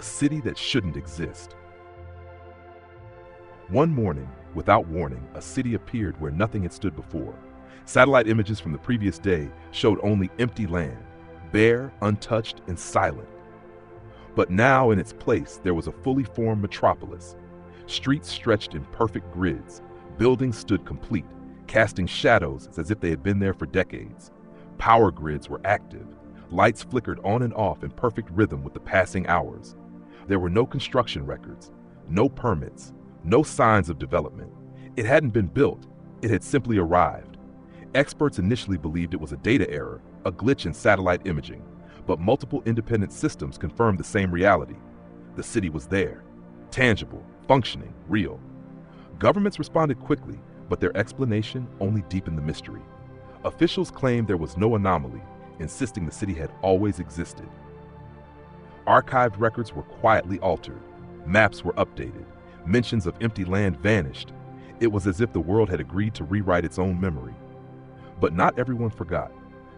the city that shouldn't exist. One morning, without warning, a city appeared where nothing had stood before. Satellite images from the previous day showed only empty land, bare, untouched, and silent. But now in its place, there was a fully formed metropolis. Streets stretched in perfect grids. Buildings stood complete, casting shadows as if they had been there for decades. Power grids were active. Lights flickered on and off in perfect rhythm with the passing hours. There were no construction records, no permits, no signs of development. It hadn't been built, it had simply arrived. Experts initially believed it was a data error, a glitch in satellite imaging, but multiple independent systems confirmed the same reality. The city was there, tangible, functioning, real. Governments responded quickly, but their explanation only deepened the mystery. Officials claimed there was no anomaly, insisting the city had always existed. Archived records were quietly altered. Maps were updated. Mentions of empty land vanished. It was as if the world had agreed to rewrite its own memory. But not everyone forgot,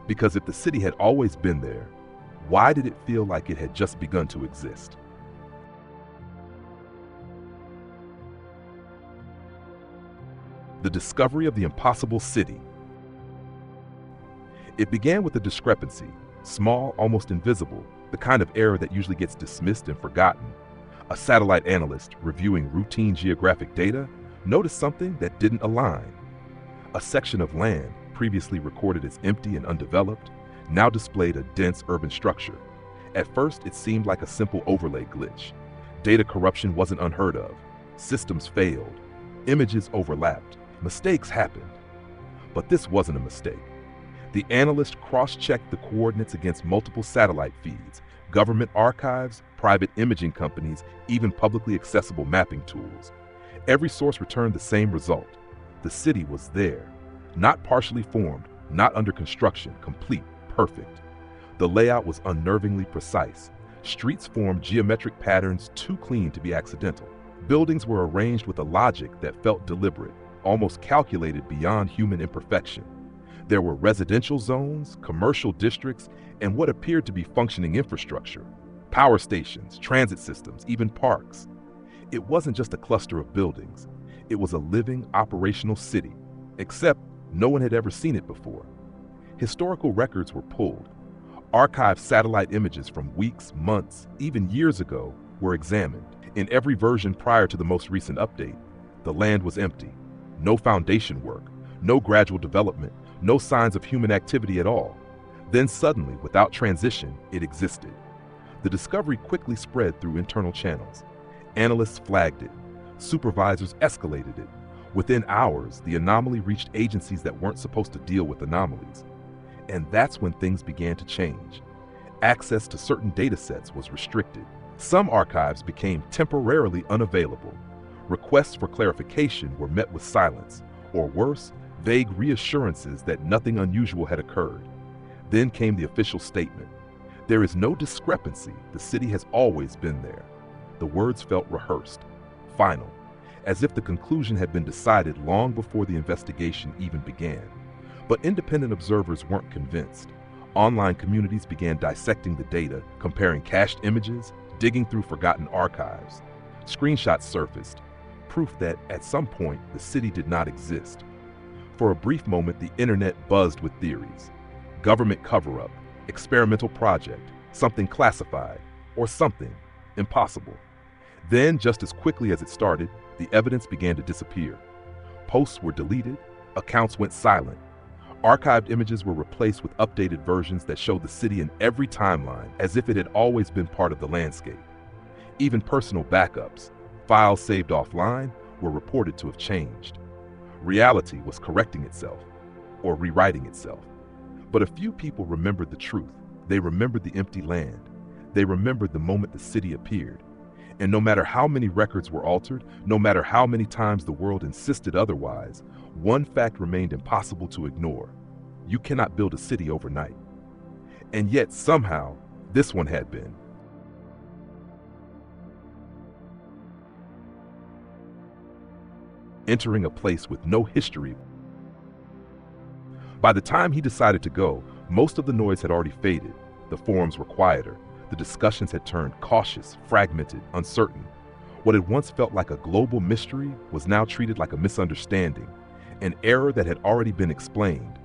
because if the city had always been there, why did it feel like it had just begun to exist? The discovery of the impossible city. It began with a discrepancy, small, almost invisible, the kind of error that usually gets dismissed and forgotten. A satellite analyst reviewing routine geographic data noticed something that didn't align. A section of land, previously recorded as empty and undeveloped, now displayed a dense urban structure. At first, it seemed like a simple overlay glitch. Data corruption wasn't unheard of. Systems failed. Images overlapped. Mistakes happened. But this wasn't a mistake. The analyst cross-checked the coordinates against multiple satellite feeds, government archives, private imaging companies, even publicly accessible mapping tools. Every source returned the same result. The city was there, not partially formed, not under construction, complete, perfect. The layout was unnervingly precise. Streets formed geometric patterns too clean to be accidental. Buildings were arranged with a logic that felt deliberate, almost calculated beyond human imperfection. There were residential zones, commercial districts, and what appeared to be functioning infrastructure. Power stations, transit systems, even parks. It wasn't just a cluster of buildings. It was a living, operational city, except no one had ever seen it before. Historical records were pulled. Archived satellite images from weeks, months, even years ago were examined. In every version prior to the most recent update, the land was empty. No foundation work, no gradual development, no signs of human activity at all. Then suddenly, without transition, it existed. The discovery quickly spread through internal channels. Analysts flagged it. Supervisors escalated it. Within hours, the anomaly reached agencies that weren't supposed to deal with anomalies. And that's when things began to change. Access to certain data sets was restricted. Some archives became temporarily unavailable. Requests for clarification were met with silence, or worse, vague reassurances that nothing unusual had occurred. Then came the official statement. There is no discrepancy. The city has always been there. The words felt rehearsed, final, as if the conclusion had been decided long before the investigation even began. But independent observers weren't convinced. Online communities began dissecting the data, comparing cached images, digging through forgotten archives. Screenshots surfaced, proof that at some point the city did not exist. For a brief moment, the internet buzzed with theories. Government cover-up, experimental project, something classified, or something impossible. Then, just as quickly as it started, the evidence began to disappear. Posts were deleted, accounts went silent. Archived images were replaced with updated versions that showed the city in every timeline as if it had always been part of the landscape. Even personal backups, files saved offline, were reported to have changed. Reality was correcting itself, or rewriting itself. But a few people remembered the truth. They remembered the empty land. They remembered the moment the city appeared. And no matter how many records were altered, no matter how many times the world insisted otherwise, one fact remained impossible to ignore. You cannot build a city overnight. And yet, somehow, this one had been. Entering a place with no history. By the time he decided to go, most of the noise had already faded. The forums were quieter. The discussions had turned cautious, fragmented, uncertain. What had once felt like a global mystery was now treated like a misunderstanding, an error that had already been explained.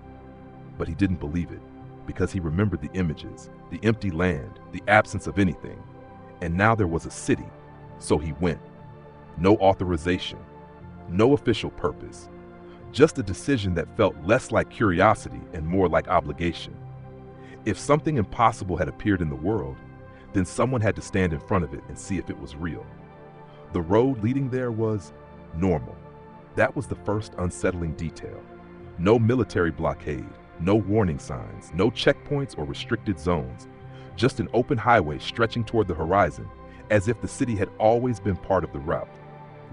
But he didn't believe it, because he remembered the images, the empty land, the absence of anything. And now there was a city, so he went. No authorization, no official purpose, just a decision that felt less like curiosity and more like obligation. If something impossible had appeared in the world, then someone had to stand in front of it and see if it was real. The road leading there was normal. That was the first unsettling detail. No military blockade, no warning signs, no checkpoints or restricted zones, just an open highway stretching toward the horizon, as if the city had always been part of the route.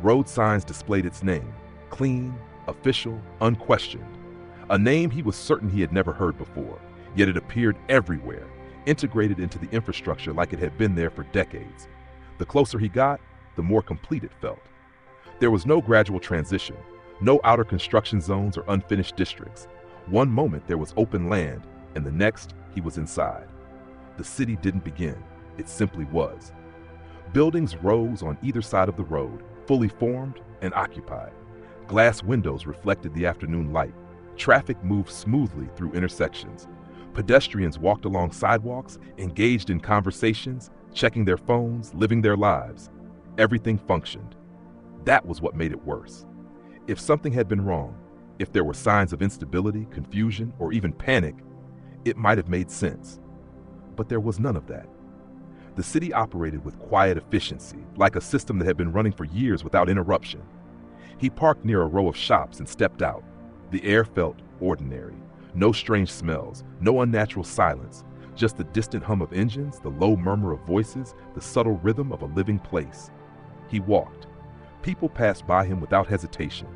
Road signs displayed its name, clean, official, unquestioned. A name he was certain he had never heard before, yet it appeared everywhere, integrated into the infrastructure like it had been there for decades. The closer he got, the more complete it felt. There was no gradual transition, no outer construction zones or unfinished districts. One moment there was open land, and the next he was inside. The city didn't begin, it simply was. Buildings rose on either side of the road, fully formed and occupied. Glass windows reflected the afternoon light. Traffic moved smoothly through intersections. Pedestrians walked along sidewalks, engaged in conversations, checking their phones, living their lives. Everything functioned. That was what made it worse. If something had been wrong, if there were signs of instability, confusion, or even panic, it might have made sense. But there was none of that. The city operated with quiet efficiency, like a system that had been running for years without interruption. He parked near a row of shops and stepped out. The air felt ordinary. No strange smells, no unnatural silence, just the distant hum of engines, the low murmur of voices, the subtle rhythm of a living place. He walked. People passed by him without hesitation.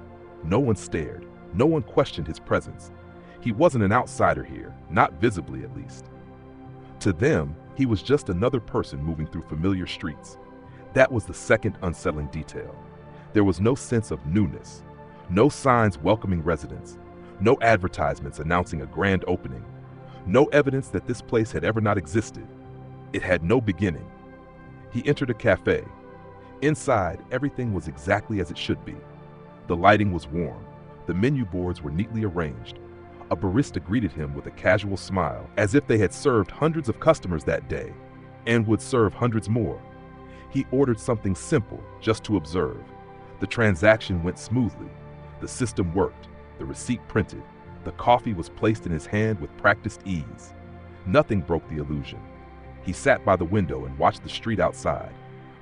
No one stared. No one questioned his presence. He wasn't an outsider here, not visibly at least. To them, he was just another person moving through familiar streets. That was the second unsettling detail. There was no sense of newness, no signs welcoming residents, no advertisements announcing a grand opening, no evidence that this place had ever not existed. It had no beginning. He entered a cafe. Inside, everything was exactly as it should be. The lighting was warm. The menu boards were neatly arranged. A barista greeted him with a casual smile, as if they had served hundreds of customers that day, and would serve hundreds more. He ordered something simple, just to observe. The transaction went smoothly. The system worked. The receipt printed. The coffee was placed in his hand with practiced ease. Nothing broke the illusion. He sat by the window and watched the street outside.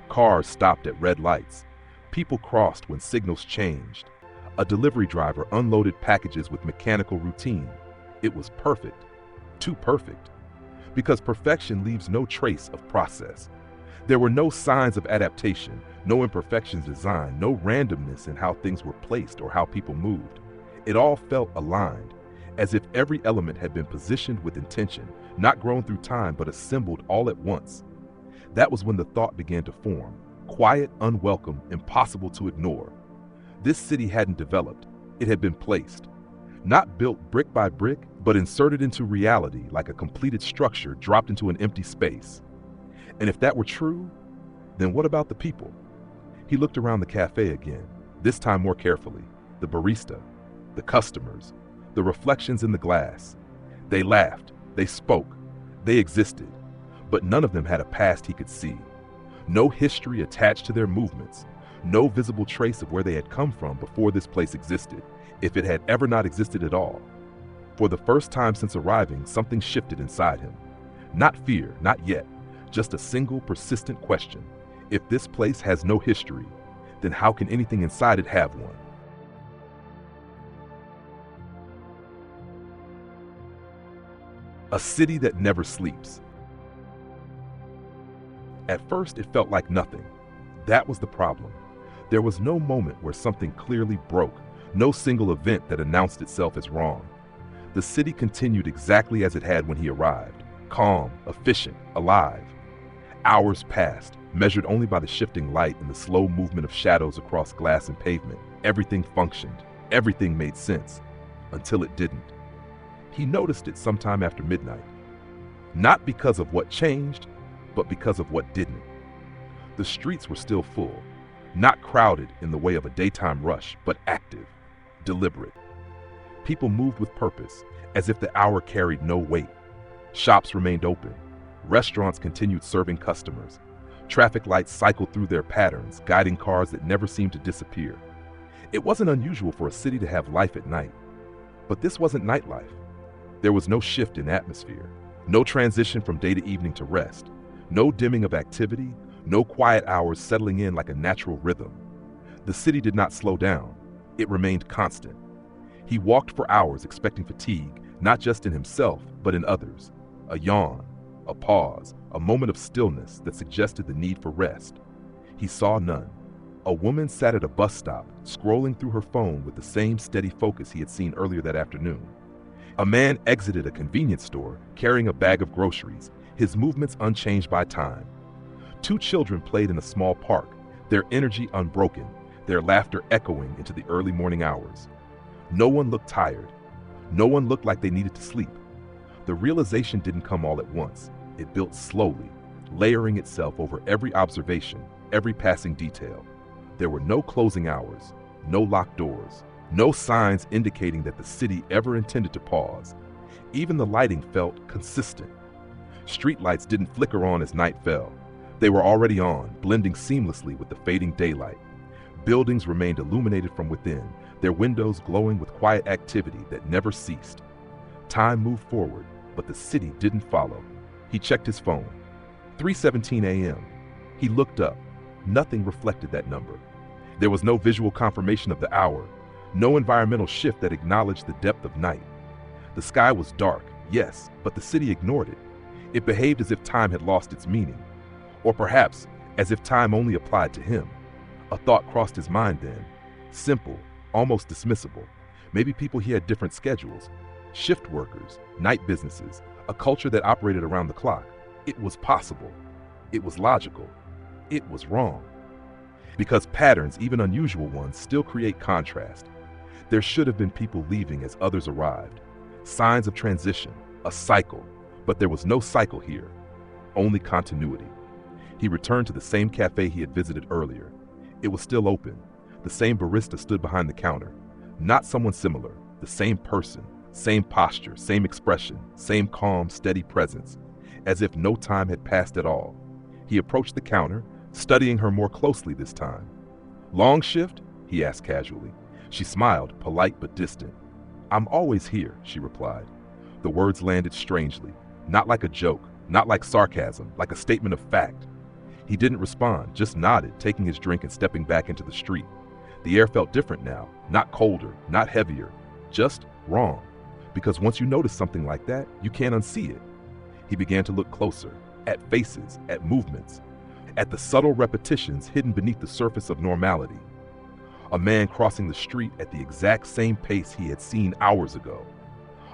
Cars stopped at red lights. People crossed when signals changed. A delivery driver unloaded packages with mechanical routine. It was perfect. Too perfect. Because perfection leaves no trace of process. There were no signs of adaptation, no imperfections in design, no randomness in how things were placed or how people moved. It all felt aligned, as if every element had been positioned with intention, not grown through time but assembled all at once. That was when the thought began to form. Quiet, unwelcome, impossible to ignore. This city hadn't developed, it had been placed. Not built brick by brick, but inserted into reality like a completed structure dropped into an empty space. And if that were true, then what about the people? He looked around the cafe again, this time more carefully. The barista, the customers, the reflections in the glass. They laughed, they spoke, they existed, but none of them had a past he could see. No history attached to their movements, no visible trace of where they had come from before this place existed, if it had ever not existed at all. For the first time since arriving, something shifted inside him. Not fear, not yet, just a single persistent question. If this place has no history, then how can anything inside it have one? A city that never sleeps. At first, it felt like nothing. That was the problem. There was no moment where something clearly broke, no single event that announced itself as wrong. The city continued exactly as it had when he arrived, calm, efficient, alive. Hours passed, measured only by the shifting light and the slow movement of shadows across glass and pavement. Everything functioned, everything made sense, until it didn't. He noticed it sometime after midnight. Not because of what changed, but because of what didn't. The streets were still full, not crowded in the way of a daytime rush, but active, deliberate. People moved with purpose, as if the hour carried no weight. Shops remained open. Restaurants continued serving customers. Traffic lights cycled through their patterns, guiding cars that never seemed to disappear. It wasn't unusual for a city to have life at night. But this wasn't nightlife. There was no shift in atmosphere, no transition from day to evening to rest, no dimming of activity, no quiet hours settling in like a natural rhythm. The city did not slow down. It remained constant. He walked for hours expecting fatigue, not just in himself, but in others. A yawn, a pause, a moment of stillness that suggested the need for rest. He saw none. A woman sat at a bus stop, scrolling through her phone with the same steady focus he had seen earlier that afternoon. A man exited a convenience store carrying a bag of groceries, his movements unchanged by time. Two children played in a small park, their energy unbroken, their laughter echoing into the early morning hours. No one looked tired. No one looked like they needed to sleep. The realization didn't come all at once. It built slowly, layering itself over every observation, every passing detail. There were no closing hours, no locked doors, no signs indicating that the city ever intended to pause. Even the lighting felt consistent. Streetlights didn't flicker on as night fell. They were already on, blending seamlessly with the fading daylight. Buildings remained illuminated from within, their windows glowing with quiet activity that never ceased. Time moved forward, but the city didn't follow. He checked his phone. 3:17 a.m. He looked up. Nothing reflected that number. There was no visual confirmation of the hour, no environmental shift that acknowledged the depth of night. The sky was dark, yes, but the city ignored it. It behaved as if time had lost its meaning, or perhaps as if time only applied to him. A thought crossed his mind then, simple, almost dismissible. Maybe people here had different schedules, shift workers, night businesses, a culture that operated around the clock. It was possible. It was logical. It was wrong. Because patterns, even unusual ones, still create contrast. There should have been people leaving as others arrived. Signs of transition, a cycle. But there was no cycle here, only continuity. He returned to the same cafe he had visited earlier. It was still open. The same barista stood behind the counter. Not someone similar, the same person, same posture, same expression, same calm, steady presence, as if no time had passed at all. He approached the counter, studying her more closely this time. "Long shift?" he asked casually. She smiled, polite but distant. "I'm always here," she replied. The words landed strangely, not like a joke, not like sarcasm, like a statement of fact. He didn't respond, just nodded, taking his drink and stepping back into the street. The air felt different now, not colder, not heavier, just wrong. Because once you notice something like that, you can't unsee it. He began to look closer, at faces, at movements, at the subtle repetitions hidden beneath the surface of normality. A man crossing the street at the exact same pace he had seen hours ago.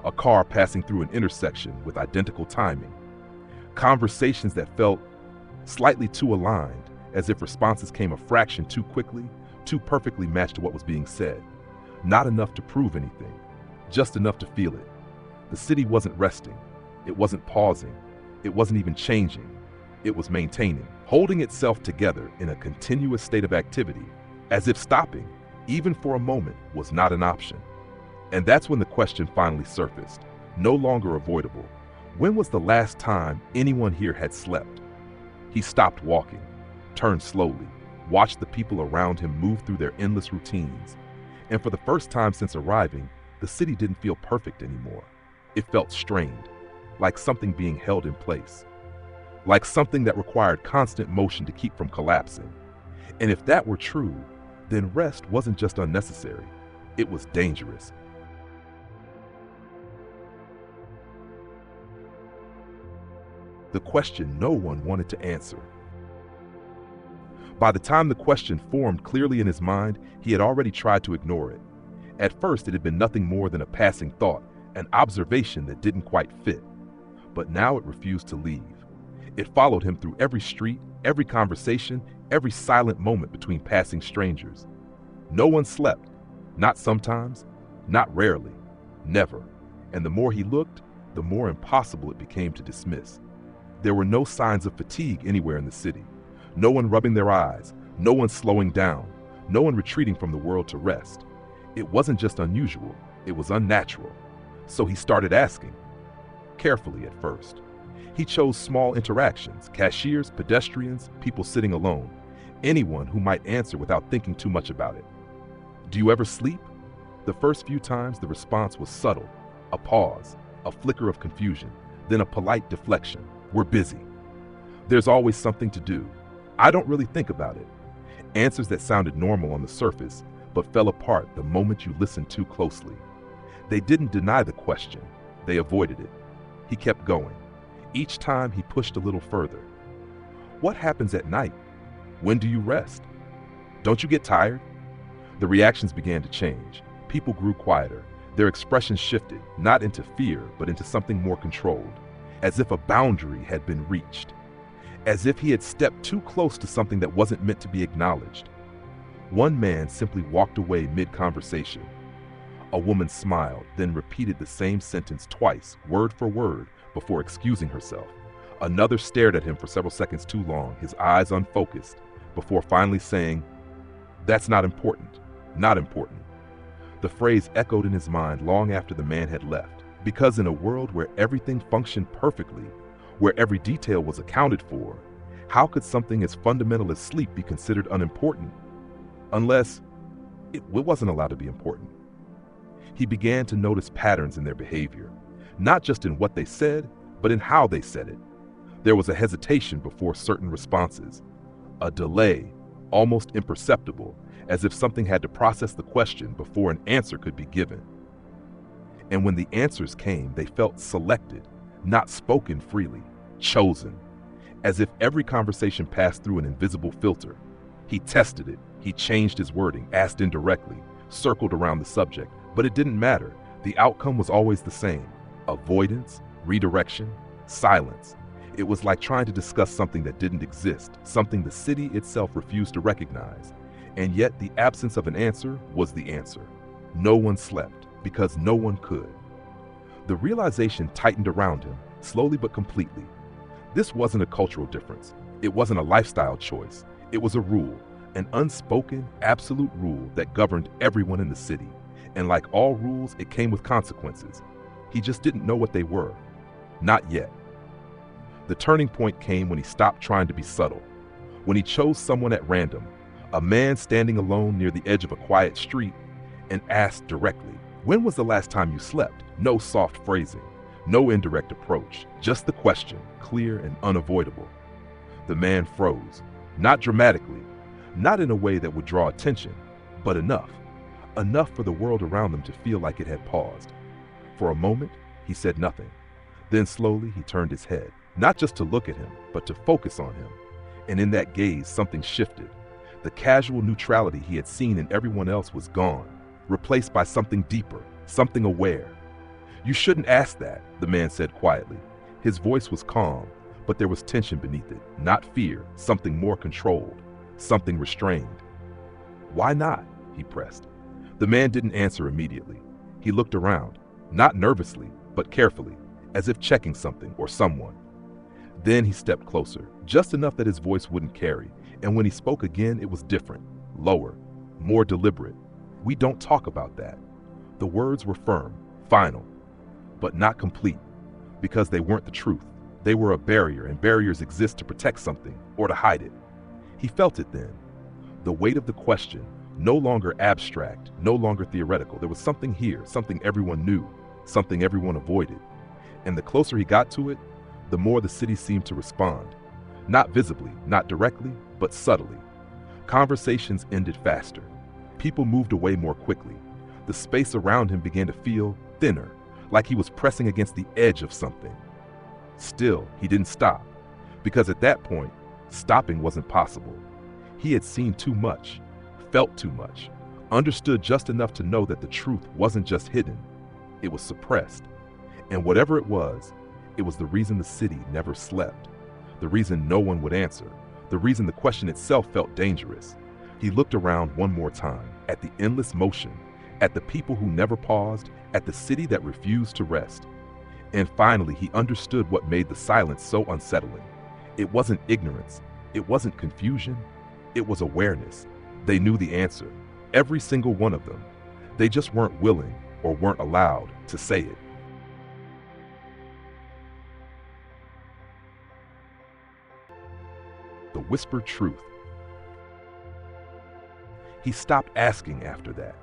A car passing through an intersection with identical timing. Conversations that felt slightly too aligned, as if responses came a fraction too quickly, too perfectly matched to what was being said. Not enough to prove anything, just enough to feel it. The city wasn't resting. It wasn't pausing. It wasn't even changing. It was maintaining, holding itself together in a continuous state of activity, as if stopping, even for a moment, was not an option. And that's when the question finally surfaced, no longer avoidable. When was the last time anyone here had slept? He stopped walking, turned slowly, watched the people around him move through their endless routines. And for the first time since arriving, the city didn't feel perfect anymore. It felt strained, like something being held in place, like something that required constant motion to keep from collapsing. And if that were true, then rest wasn't just unnecessary, it was dangerous. The question no one wanted to answer. By the time the question formed clearly in his mind, he had already tried to ignore it. At first, it had been nothing more than a passing thought, an observation that didn't quite fit. But now it refused to leave. It followed him through every street, every conversation, every silent moment between passing strangers. No one slept. Not sometimes, not rarely, never. And the more he looked, the more impossible it became to dismiss. There were no signs of fatigue anywhere in the city. No one rubbing their eyes, no one slowing down, no one retreating from the world to rest. It wasn't just unusual, it was unnatural. So he started asking, carefully at first. He chose small interactions, cashiers, pedestrians, people sitting alone, anyone who might answer without thinking too much about it. Do you ever sleep? The first few times the response was subtle, a pause, a flicker of confusion, then a polite deflection. We're busy. There's always something to do. I don't really think about it. Answers that sounded normal on the surface, but fell apart the moment you listened too closely. They didn't deny the question, they avoided it. He kept going. Each time he pushed a little further. What happens at night? When do you rest? Don't you get tired? The reactions began to change. People grew quieter. Their expressions shifted, not into fear, but into something more controlled, as if a boundary had been reached, as if he had stepped too close to something that wasn't meant to be acknowledged. One man simply walked away mid-conversation. A woman smiled, then repeated the same sentence twice, word for word, before excusing herself. Another stared at him for several seconds too long, his eyes unfocused, before finally saying, "That's not important. Not important." The phrase echoed in his mind long after the man had left, because in a world where everything functioned perfectly, where every detail was accounted for, how could something as fundamental as sleep be considered unimportant? Unless it wasn't allowed to be important. He began to notice patterns in their behavior, not just in what they said, but in how they said it. There was a hesitation before certain responses, a delay, almost imperceptible, as if something had to process the question before an answer could be given. And when the answers came, they felt selected, not spoken freely, chosen, as if every conversation passed through an invisible filter. He tested it, he changed his wording, asked indirectly, circled around the subject, but it didn't matter. The outcome was always the same: avoidance, redirection, silence. It was like trying to discuss something that didn't exist, something the city itself refused to recognize. And yet the absence of an answer was the answer. No one slept, because no one could. The realization tightened around him, slowly but completely. This wasn't a cultural difference. It wasn't a lifestyle choice. It was a rule, an unspoken, absolute rule that governed everyone in the city. And like all rules, it came with consequences. He just didn't know what they were. Not yet. The turning point came when he stopped trying to be subtle, when he chose someone at random, a man standing alone near the edge of a quiet street, and asked directly, "When was the last time you slept?" No soft phrasing, no indirect approach, just the question, clear and unavoidable. The man froze, not dramatically, not in a way that would draw attention, but enough for the world around them to feel like it had paused. For a moment, he said nothing. Then slowly he turned his head, not just to look at him, but to focus on him. And in that gaze, something shifted. The casual neutrality he had seen in everyone else was gone, replaced by something deeper, something aware. "You shouldn't ask that," the man said quietly. His voice was calm, but there was tension beneath it, not fear, something more controlled, something restrained. "Why not?" he pressed. The man didn't answer immediately. He looked around, not nervously, but carefully, as if checking something or someone. Then he stepped closer, just enough that his voice wouldn't carry, and when he spoke again, it was different, lower, more deliberate. "We don't talk about that." The words were firm, final, but not complete, because they weren't the truth. They were a barrier, and barriers exist to protect something or to hide it. He felt it then. The weight of the question, no longer abstract, no longer theoretical. There was something here, something everyone knew, something everyone avoided. And the closer he got to it, the more the city seemed to respond. Not visibly, not directly, but subtly. Conversations ended faster. People moved away more quickly. The space around him began to feel thinner, like he was pressing against the edge of something. Still, he didn't stop, because at that point, stopping wasn't possible. He had seen too much, felt too much, understood just enough to know that the truth wasn't just hidden, it was suppressed. And whatever it was the reason the city never slept, the reason no one would answer, the reason the question itself felt dangerous. He looked around one more time, at the endless motion, at the people who never paused, at the city that refused to rest. And finally, he understood what made the silence so unsettling. It wasn't ignorance. It wasn't confusion. It was awareness. They knew the answer, every single one of them. They just weren't willing or weren't allowed to say it. The whispered truth. He stopped asking after that,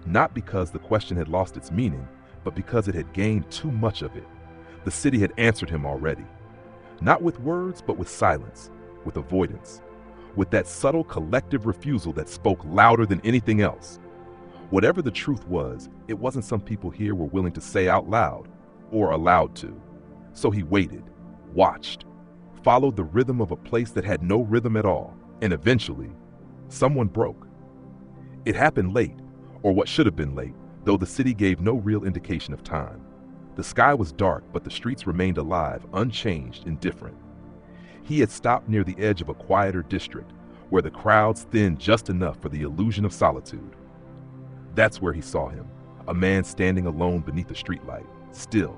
not because the question had lost its meaning, but because it had gained too much of it. The city had answered him already, not with words, but with silence, with avoidance, with that subtle collective refusal that spoke louder than anything else. Whatever the truth was, it wasn't some people here were willing to say out loud or allowed to. So he waited, watched, followed the rhythm of a place that had no rhythm at all, and eventually, someone broke. It happened late, or what should have been late, though the city gave no real indication of time. The sky was dark, but the streets remained alive, unchanged, indifferent. He had stopped near the edge of a quieter district, where the crowds thinned just enough for the illusion of solitude. That's where he saw him, a man standing alone beneath a streetlight, still,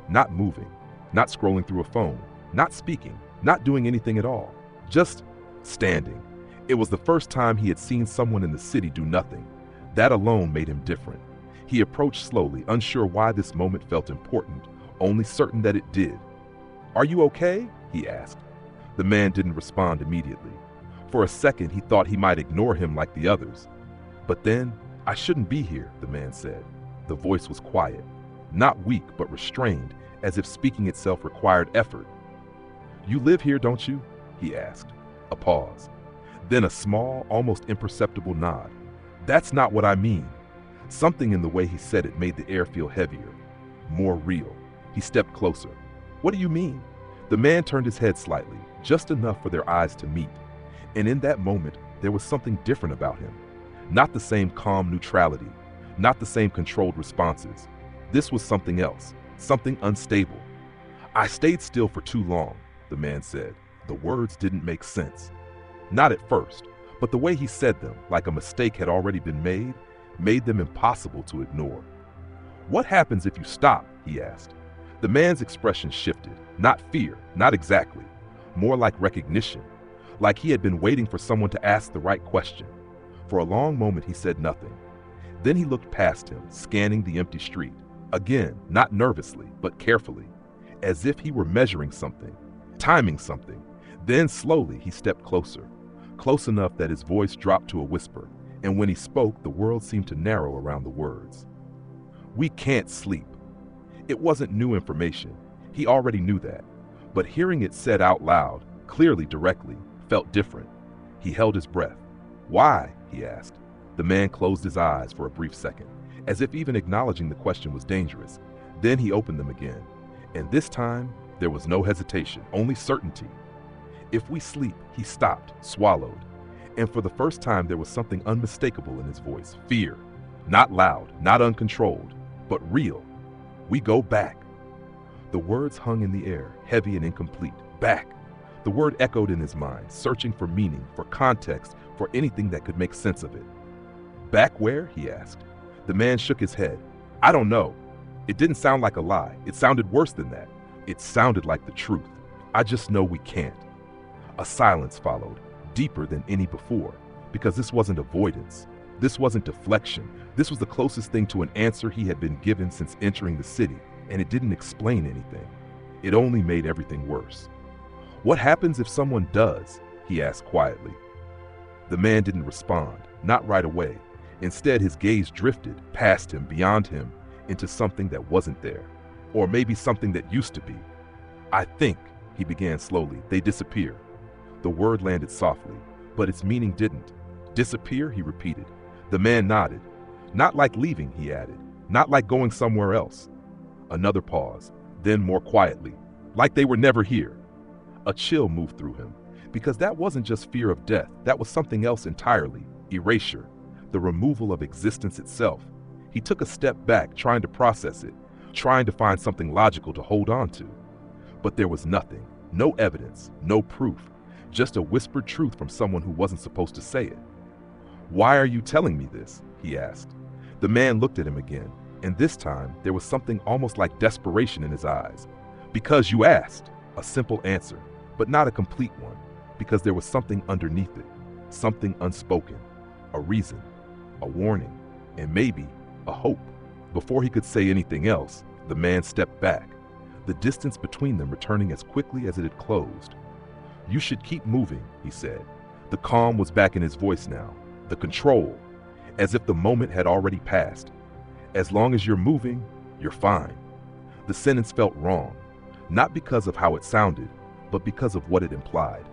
not moving, not scrolling through a phone, not speaking, not doing anything at all, just standing. It was the first time he had seen someone in the city do nothing. That alone made him different. He approached slowly, unsure why this moment felt important, only certain that it did. "Are you okay?" he asked. The man didn't respond immediately. For a second, he thought he might ignore him like the others. But then, "I shouldn't be here," the man said. The voice was quiet, not weak, but restrained, as if speaking itself required effort. "You live here, don't you?" he asked. A pause. Then a small, almost imperceptible nod. "That's not what I mean." Something in the way he said it made the air feel heavier, more real. He stepped closer. "What do you mean?" The man turned his head slightly, just enough for their eyes to meet. And in that moment, there was something different about him. Not the same calm neutrality, not the same controlled responses. This was something else, something unstable. "I stayed still for too long," the man said. The words didn't make sense. Not at first, but the way he said them, like a mistake had already been made them impossible to ignore. "What happens if you stop?" he asked. The man's expression shifted, not fear, not exactly, more like recognition, like he had been waiting for someone to ask the right question. For a long moment he said nothing. Then he looked past him, scanning the empty street, again, not nervously, but carefully, as if he were measuring something, timing something. Then slowly he stepped closer, close enough that his voice dropped to a whisper, and when he spoke, the world seemed to narrow around the words. "We can't sleep." It wasn't new information. He already knew that. But hearing it said out loud, clearly, directly, felt different. He held his breath. "Why?" he asked. The man closed his eyes for a brief second, as if even acknowledging the question was dangerous. Then he opened them again. And this time, there was no hesitation, only certainty. "If we sleep," he stopped, swallowed. And for the first time, there was something unmistakable in his voice. Fear. Not loud, not uncontrolled, but real. "We go back." The words hung in the air, heavy and incomplete. Back. The word echoed in his mind, searching for meaning, for context, for anything that could make sense of it. "Back where?" he asked. The man shook his head. "I don't know." It didn't sound like a lie. It sounded worse than that. It sounded like the truth. "I just know we can't." A silence followed, deeper than any before, because this wasn't avoidance. This wasn't deflection. This was the closest thing to an answer he had been given since entering the city, and it didn't explain anything. It only made everything worse. "What happens if someone does?" he asked quietly. The man didn't respond, not right away. Instead, his gaze drifted past him, beyond him, into something that wasn't there, or maybe something that used to be. "I think," he began slowly, "they disappear." The word landed softly, but its meaning didn't. "Disappear?" he repeated. The man nodded. "Not like leaving," he added. "Not like going somewhere else." Another pause, then more quietly, "Like they were never here." A chill moved through him, because that wasn't just fear of death, that was something else entirely. Erasure, the removal of existence itself. He took a step back, trying to process it, trying to find something logical to hold on to. But there was nothing, no evidence, no proof, just a whispered truth from someone who wasn't supposed to say it. "Why are you telling me this?" he asked. The man looked at him again, And this time, there was something almost like desperation in his eyes. Because you asked, a simple answer, but not a complete one, because there was something underneath it, something unspoken, a reason, a warning, and maybe a hope. Before he could say anything else, the man stepped back, the distance between them returning as quickly as it had closed. "You should keep moving," he said. The calm was back in his voice now, the control, as if the moment had already passed. "As long as you're moving, you're fine." The sentence felt wrong, not because of how it sounded, but because of what it implied.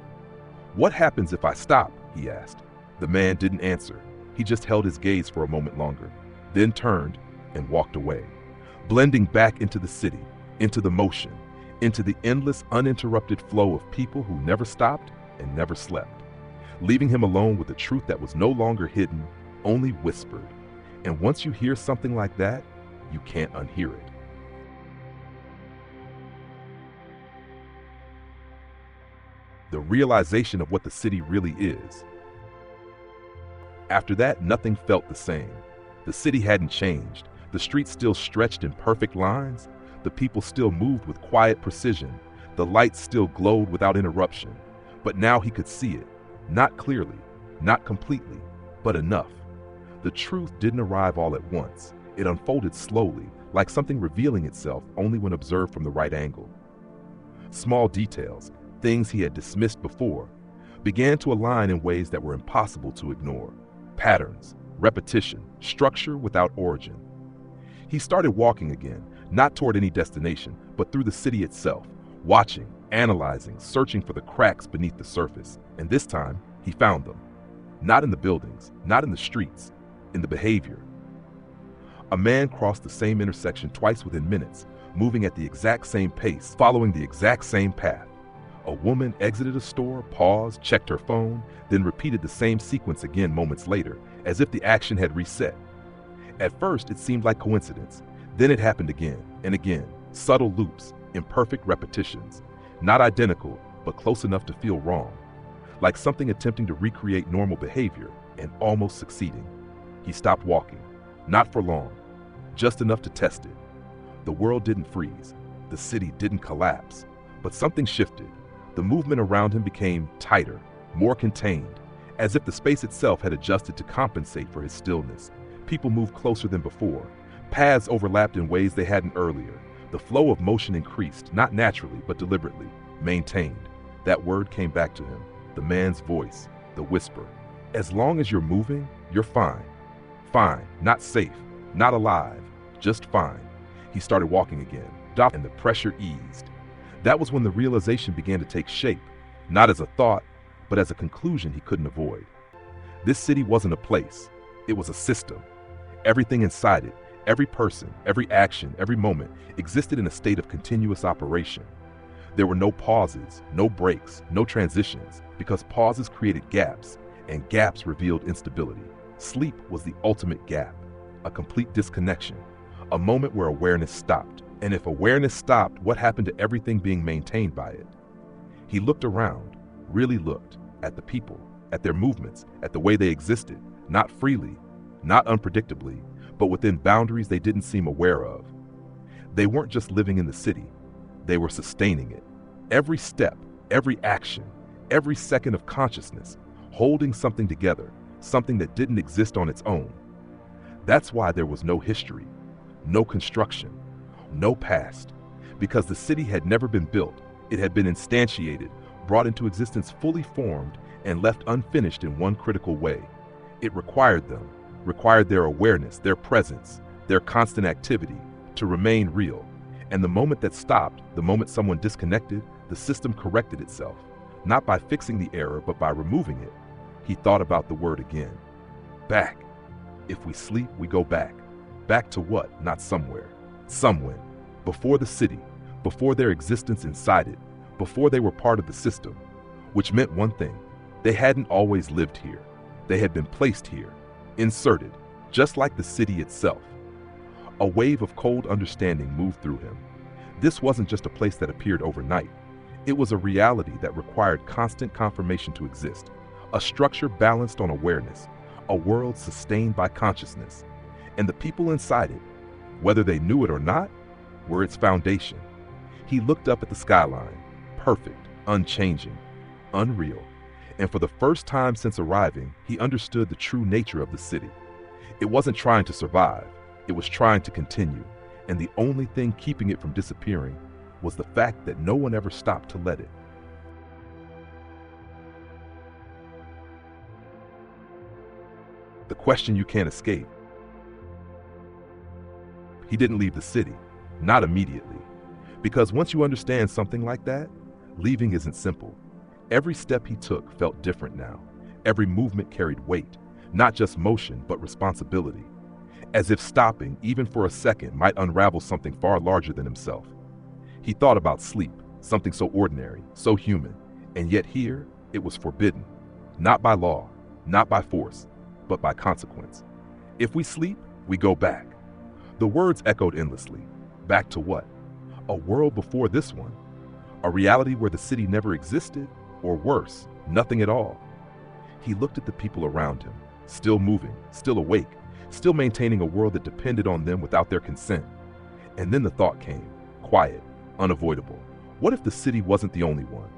"What happens if I stop?" he asked. The man didn't answer. He just held his gaze for a moment longer, then turned and walked away, blending back into the city, into the motion, into the endless, uninterrupted flow of people who never stopped and never slept, leaving him alone with a truth that was no longer hidden, only whispered. And once you hear something like that, you can't unhear it. The realization of what the city really is. After that, nothing felt the same. The city hadn't changed. The streets still stretched in perfect lines. The people still moved with quiet precision. The lights still glowed without interruption. But now he could see it, not clearly, not completely, but enough. The truth didn't arrive all at once. It unfolded slowly, like something revealing itself only when observed from the right angle. Small details, things he had dismissed before, began to align in ways that were impossible to ignore. Patterns, repetition, structure without origin. He started walking again, not toward any destination, but through the city itself, watching, analyzing, searching for the cracks beneath the surface. And this time, he found them. Not in the buildings, not in the streets, in the behavior. A man crossed the same intersection twice within minutes, moving at the exact same pace, following the exact same path. A woman exited a store, paused, checked her phone, then repeated the same sequence again moments later, as if the action had reset. At first, it seemed like coincidence. Then it happened again and again, subtle loops, imperfect repetitions, not identical, but close enough to feel wrong, like something attempting to recreate normal behavior and almost succeeding. He stopped walking, not for long, just enough to test it. The world didn't freeze, the city didn't collapse, but something shifted. The movement around him became tighter, more contained, as if the space itself had adjusted to compensate for his stillness. People moved closer than before. Paths overlapped in ways they hadn't earlier. The flow of motion increased, not naturally, but deliberately, maintained. That word came back to him, the man's voice, the whisper. "As long as you're moving, you're fine. Fine, not safe, not alive, just fine." He started walking again, and the pressure eased. That was when the realization began to take shape, not as a thought, but as a conclusion he couldn't avoid. This city wasn't a place, it was a system. Everything inside it, every person, every action, every moment, existed in a state of continuous operation. There were no pauses, no breaks, no transitions, because pauses created gaps, and gaps revealed instability. Sleep was the ultimate gap, a complete disconnection, a moment where awareness stopped. And if awareness stopped, what happened to everything being maintained by it? He looked around, really looked, at the people, at their movements, at the way they existed, not freely, not unpredictably, but within boundaries they didn't seem aware of. They weren't just living in the city, they were sustaining it. Every step, every action, every second of consciousness, holding something together, something that didn't exist on its own. That's why there was no history, no construction, no past, because the city had never been built. It had been instantiated, brought into existence fully formed, and left unfinished in one critical way. It required them, required their awareness, their presence, their constant activity to remain real. And the moment that stopped, the moment someone disconnected, the system corrected itself, not by fixing the error, but by removing it. He thought about the word again. Back. If we sleep, we go back. Back to what? Not somewhere. Somewhere, before the city, before their existence inside it, before they were part of the system, which meant one thing: they hadn't always lived here. They had been placed here, inserted, just like the city itself. A wave of cold understanding moved through him. This wasn't just a place that appeared overnight. It was a reality that required constant confirmation to exist, a structure balanced on awareness, a world sustained by consciousness. And the people inside it, whether they knew it or not, were its foundation. He looked up at the skyline, perfect, unchanging, unreal, and for the first time since arriving, he understood the true nature of the city. It wasn't trying to survive, it was trying to continue, and the only thing keeping it from disappearing was the fact that no one ever stopped to let it. The question you can't escape. He didn't leave the city, not immediately, because once you understand something like that, leaving isn't simple. Every step he took felt different now. Every movement carried weight, not just motion, but responsibility. As if stopping, even for a second, might unravel something far larger than himself. He thought about sleep, something so ordinary, so human, and yet here, it was forbidden. Not by law, not by force, but by consequence. If we sleep, we go back. The words echoed endlessly. Back to what? A world before this one? A reality where the city never existed? Or worse, nothing at all? He looked at the people around him, still moving, still awake, still maintaining a world that depended on them without their consent. And then the thought came, quiet, unavoidable. What if the city wasn't the only one?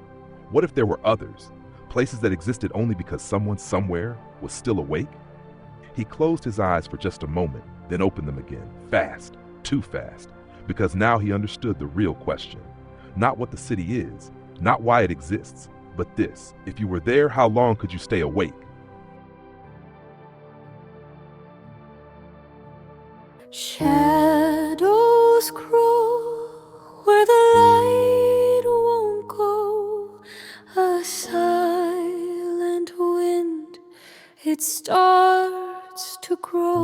What if there were others, places that existed only because someone somewhere was still awake? He closed his eyes for just a moment, then opened them again, fast, too fast, because now he understood the real question. Not what the city is, not why it exists, but this: if you were there, how long could you stay awake? Shadows